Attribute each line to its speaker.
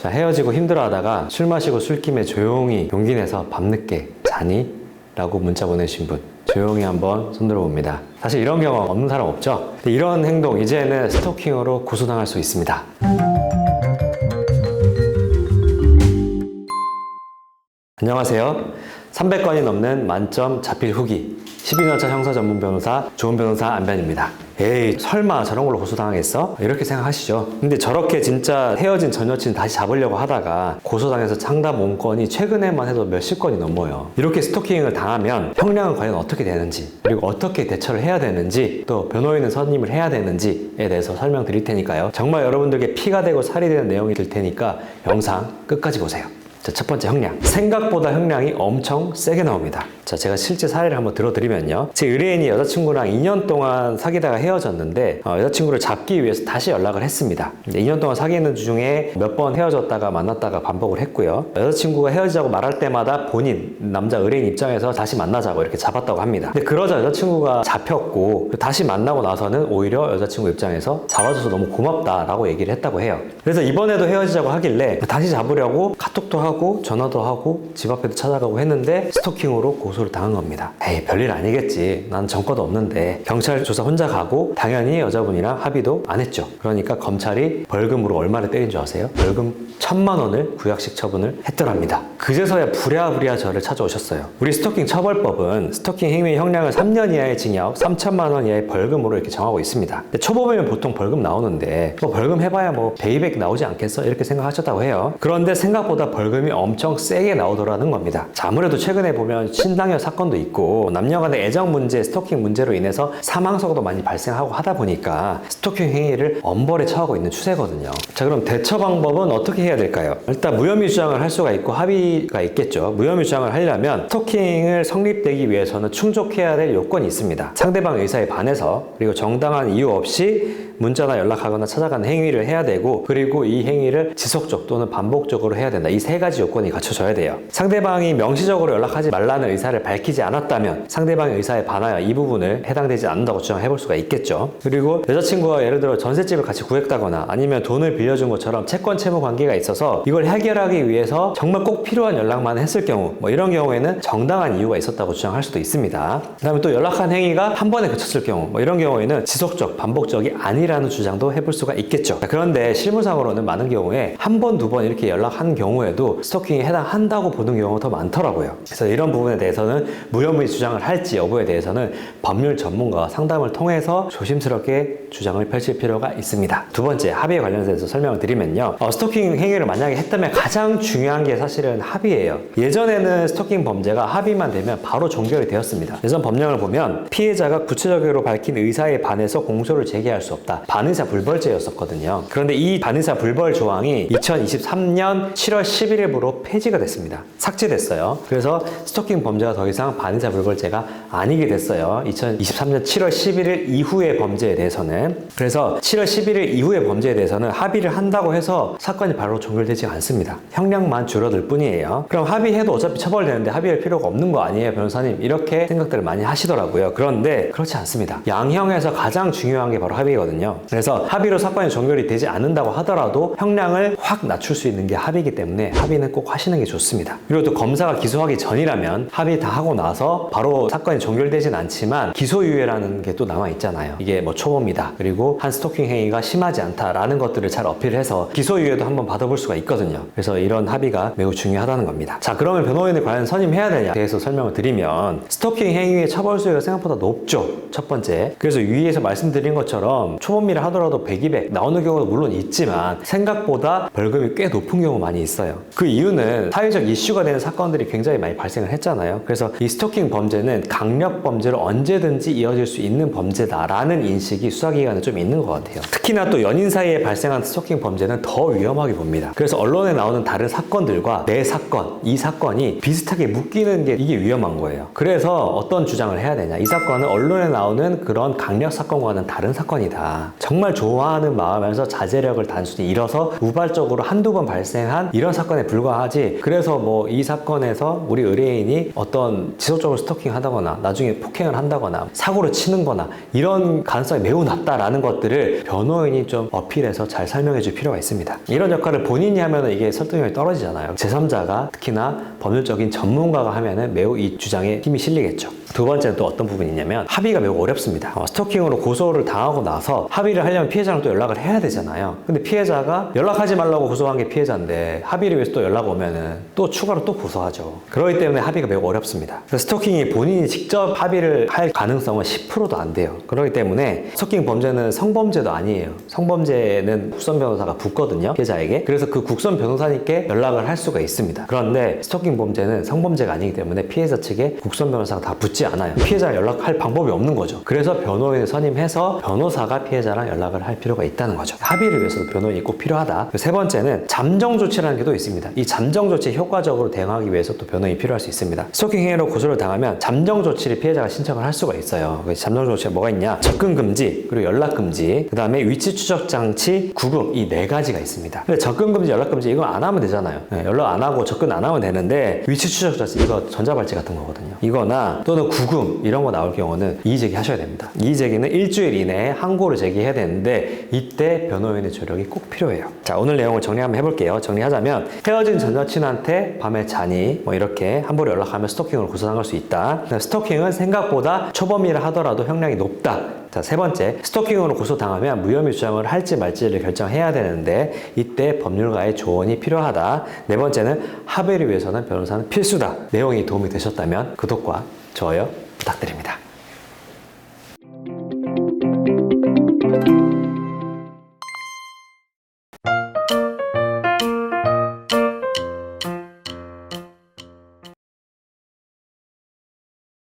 Speaker 1: 자, 헤어지고 힘들어하다가 술 마시고 술김에 조용히 용기 내서 밤늦게 자니? 라고 문자 보내신 분, 조용히 한번 손들어 봅니다. 사실 이런 경험 없는 사람 없죠? 근데 이런 행동 이제는 스토킹으로 고소당할 수 있습니다. 안녕하세요. 300건이 넘는 만점 자필 후기 12년차 형사 전문 변호사 좋은 변호사 안변입니다. 에이, 설마 저런 걸로 고소당하겠어? 이렇게 생각하시죠. 근데 저렇게 진짜 헤어진 전 여친 다시 잡으려고 하다가 고소당해서 상담 온 건이 최근에만 해도 몇십 건이 넘어요. 이렇게 스토킹을 당하면 형량은 과연 어떻게 되는지, 그리고 어떻게 대처를 해야 되는지, 또 변호인은 선임을 해야 되는지에 대해서 설명드릴 테니까요. 정말 여러분들께 피가 되고 살이 되는 내용이 될 테니까 영상 끝까지 보세요. 자, 첫 번째 형량. 생각보다 형량이 엄청 세게 나옵니다. 자, 제가 실제 사례를 한번 들어드리면요. 제 의뢰인이 여자친구랑 2년 동안 사귀다가 헤어졌는데 여자친구를 잡기 위해서 다시 연락을 했습니다. 2년 동안 사귀는 중에 몇 번 헤어졌다가 만났다가 반복을 했고요. 여자친구가 헤어지자고 말할 때마다 본인, 남자 의뢰인 입장에서 다시 만나자고 이렇게 잡았다고 합니다. 근데 그러자 여자친구가 잡혔고 다시 만나고 나서는 오히려 여자친구 입장에서 잡아줘서 너무 고맙다라고 얘기를 했다고 해요. 그래서 이번에도 헤어지자고 하길래 다시 잡으려고 카톡도 하고 전화도 하고 집 앞에도 찾아가고 했는데 스토킹으로 고소를 당한 겁니다. 에이, 별일 아니겠지. 난 전과도 없는데. 경찰 조사 혼자 가고 당연히 여자분이랑 합의도 안 했죠. 그러니까 검찰이 벌금으로 얼마를 때린 줄 아세요? 벌금 1,000만 원을 구약식 처분을 했더랍니다. 그제서야 부랴부랴 저를 찾아오셨어요. 우리 스토킹 처벌법은 스토킹 행위 형량을 3년 이하의 징역, 3,000만 원 이하의 벌금으로 이렇게 정하고 있습니다. 근데 초범이면 보통 벌금 나오는데 뭐 벌금 해봐야 뭐 100, 200 나오지 않겠어? 이렇게 생각하셨다고 해요. 그런데 생각보다 벌금이 엄청 세게 나오더라는 겁니다. 자, 아무래도 최근에 보면 신당녀 사건도 있고 남녀 간의 애정 문제, 스토킹 문제로 인해서 사망사고도 많이 발생하고 하다 보니까 스토킹 행위를 엄벌에 처하고 있는 추세거든요. 자, 그럼 대처 방법은 어떻게 해야 될까요? 일단 무혐의 주장을 할 수가 있고 합의가 있겠죠. 무혐의 주장을 하려면 스토킹을 성립되기 위해서는 충족해야 될 요건이 있습니다. 상대방 의사에 반해서, 그리고 정당한 이유 없이 문자나 연락하거나 찾아가는 행위를 해야 되고, 그리고 이 행위를 지속적 또는 반복적으로 해야 된다. 이 세 가지 요건이 갖춰져야 돼요. 상대방이 명시적으로 연락하지 말라는 의사를 밝히지 않았다면 상대방의 의사에 반하여 이 부분을 해당되지 않는다고 주장해 볼 수가 있겠죠. 그리고 여자친구가 예를 들어 전셋집을 같이 구했다거나 아니면 돈을 빌려준 것처럼 채권 채무 관계가 있어서 이걸 해결하기 위해서 정말 꼭 필요한 연락만 했을 경우, 뭐 이런 경우에는 정당한 이유가 있었다고 주장할 수도 있습니다. 그 다음에 또 연락한 행위가 한 번에 그쳤을 경우, 뭐 이런 경우에는 지속적, 반복적이 아니라는 주장도 해볼 수가 있겠죠. 그런데 실무상으로는 많은 경우에 한 번, 두 번 이렇게 연락한 경우에도 스토킹에 해당한다고 보는 경우가 더 많더라고요. 그래서 이런 부분에 대해서는 무혐의 주장을 할지 여부에 대해서는 법률 전문가와 상담을 통해서 조심스럽게 주장을 펼칠 필요가 있습니다. 두 번째, 합의에 관련해서 설명을 드리면요. 스토킹 행위를 만약에 했다면 가장 중요한 게 사실은 합의예요. 예전에는 스토킹 범죄가 합의만 되면 바로 종결이 되었습니다. 예전 법령을 보면 피해자가 구체적으로 밝힌 의사에 반해서 공소를 제기할 수 없다. 반의사 불벌죄였었거든요. 그런데 이 반의사 불벌 조항이 2023년 7월 11일부로 폐지가 됐습니다. 삭제됐어요. 그래서 스토킹 범죄가 더 이상 반의사 불벌죄가 아니게 됐어요. 2023년 7월 11일 이후의 범죄에 대해서는. 그래서 7월 11일 이후의 범죄에 대해서는 합의를 한다고 해서 사건이 바로 종결되지 않습니다. 형량만 줄어들 뿐이에요. 그럼 합의해도 어차피 처벌되는데 합의할 필요가 없는 거 아니에요, 변호사님? 이렇게 생각들을 많이 하시더라고요. 그런데 그렇지 않습니다. 양형에서 가장 중요한 게 바로 합의거든요. 그래서 합의로 사건이 종결이 되지 않는다고 하더라도 형량을 확 낮출 수 있는 게 합의이기 때문에 합의는 꼭 하시는 게 좋습니다. 그리고 또 검사가 기소하기 전이라면 합의 다 하고 나서 바로 사건이 종결되진 않지만 기소유예라는 게 또 남아있잖아요. 이게 뭐 초범이다, 그리고 한 스토킹 행위가 심하지 않다라는 것들을 잘 어필해서 기소유예도 한번 받아볼 수가 있거든요. 그래서 이런 합의가 매우 중요하다는 겁니다. 자, 그러면 변호인을 과연 선임해야 되냐에 대해서 설명을 드리면 스토킹 행위의 처벌 수위가 생각보다 높죠. 첫 번째. 그래서 위에서 말씀드린 것처럼 초범이라 하더라도 100, 200 나오는 경우도 물론 있지만 생각보다 벌금이 꽤 높은 경우 많이 있어요. 그 이유는 사회적 이슈가 되는 사건들이 굉장히 많이 발생을 했잖아요. 그래서 이 스토킹 범죄는 강력 범죄로 언제든지 이어질 수 있는 범죄다라는 인식이 수사기관에 좀 있는 것 같아요. 특히나 또 연인 사이에 발생한 스토킹 범죄는 더 위험하게 봅니다. 그래서 언론에 나오는 다른 사건들과 내 사건, 이 사건이 비슷하게 묶이는 게 이게 위험한 거예요. 그래서 어떤 주장을 해야 되냐. 이 사건은 언론에 나오는 그런 강력 사건과는 다른 사건이다. 정말 좋아하는 마음에서 자제력을 단순히 잃어서 우발적으로 한두 번 발생한 이런 사건에 불과하지, 그래서 뭐 이 사건에서 우리 의뢰인이 어떤 지속적으로 스토킹 하다거나 나중에 폭행을 한다거나 사고를 치는 거나 이런 가능성이 매우 낮다. 같다라는 것들을 변호인이 좀 어필해서 잘 설명해 줄 필요가 있습니다. 이런 역할을 본인이 하면 이게 설득력이 떨어지잖아요. 제3자가 특히나 법률적인 전문가가 하면은 매우 이 주장에 힘이 실리겠죠. 두 번째는 또 어떤 부분이 있냐면 합의가 매우 어렵습니다. 스토킹으로 고소를 당하고 나서 합의를 하려면 피해자랑 또 연락을 해야 되잖아요. 근데 피해자가 연락하지 말라고 고소한 게 피해자인데 합의를 위해서 또 연락 오면은 또 추가로 또 고소하죠. 그렇기 때문에 합의가 매우 어렵습니다. 스토킹이 본인이 직접 합의를 할 가능성은 10%도 안 돼요. 그렇기 때문에 스토킹 범죄는 성범죄도 아니에요. 성범죄는 국선 변호사가 붙거든요, 피해자에게. 그래서 그 국선 변호사님께 연락을 할 수가 있습니다. 그런데 스토킹 범죄는 성범죄가 아니기 때문에 피해자 측에 국선 변호사가 다 붙지 않아요. 피해자랑 연락할 방법이 없는 거죠. 그래서 변호인을 선임해서 변호사가 피해자랑 연락을 할 필요가 있다는 거죠. 합의를 위해서도 변호인이 꼭 필요하다. 세 번째는 잠정 조치라는 게 또 있습니다. 이 잠정 조치에 효과적으로 대응하기 위해서 또 변호인이 필요할 수 있습니다. 스토킹 행위로 고소를 당하면 잠정 조치를 피해자가 신청을 할 수가 있어요. 잠정 조치가 뭐가 있냐? 접근 금지, 그리고 연락 금지, 그 다음에 위치 추적 장치, 구금, 이 네 가지가 있습니다. 근데 접근 금지, 연락 금지 이거 안 하면 되잖아요. 연락 안 하고 접근 안 하면 되는데 위치 추적 장치 이거 전자발찌 같은 거거든요. 이거나 또는 구금 이런 거 나올 경우는 이의 제기하셔야 됩니다. 이의 제기는 일주일 이내에 항고를 제기해야 되는데 이때 변호인의 조력이 꼭 필요해요. 자, 오늘 내용을 정리 한번 해볼게요. 정리하자면 헤어진 전 여친한테 밤에 자니 뭐 이렇게 함부로 연락하면 스토킹으로 고소당할 수 있다. 스토킹은 생각보다 초범이라 하더라도 형량이 높다. 자, 세 번째, 스토킹으로 고소당하면 무혐의 주장을 할지 말지를 결정해야 되는데 이때 법률가의 조언이 필요하다. 네 번째는 합의를 위해서는 변호사는 필수다. 내용이 도움이 되셨다면 구독과 좋아요 부탁드립니다.